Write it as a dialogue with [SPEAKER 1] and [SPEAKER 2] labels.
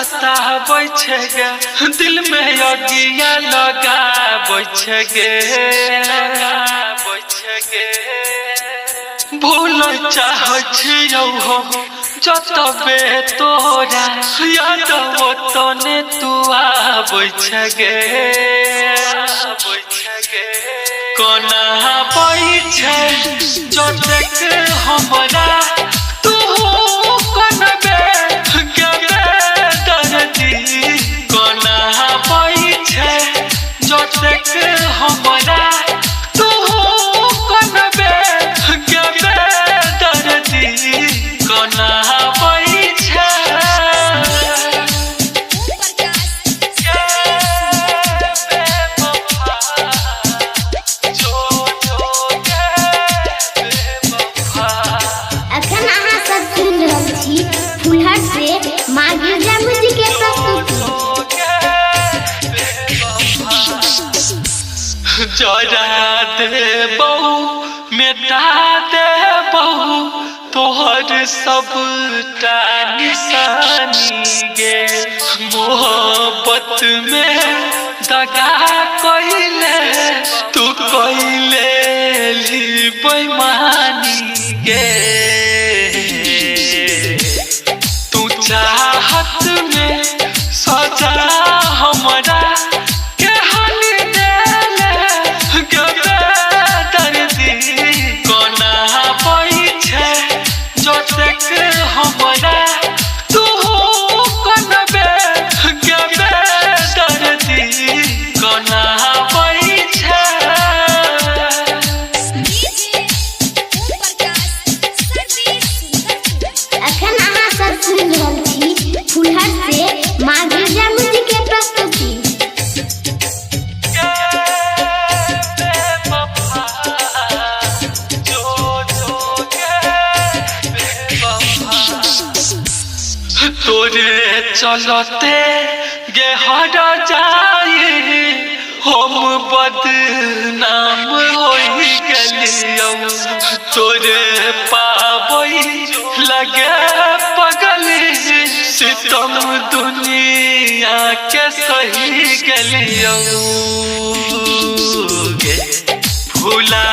[SPEAKER 1] सता गे दिल में अगिया लगा गे भूल चाहो हम जतबे तोरा याद तने तू गे कोना बैठे जो देख हमरा तू कनबे गबे दर्दी कोना बैठे जो देख हमरा तू कनबे गबे दर्दी कोना जरा दे बहु मिटा दे बहु तोहर सबटा निशानी गे मोहब्बत में दगा कइले तू कइले ली बेईमानी गे तू चाहत में सजा हमरा तोरे चलते गे हर जाए हम बदनाम हो गलियो तोरे पाबई लगे पगल सितम दुनिया के सही गलियो गे भुला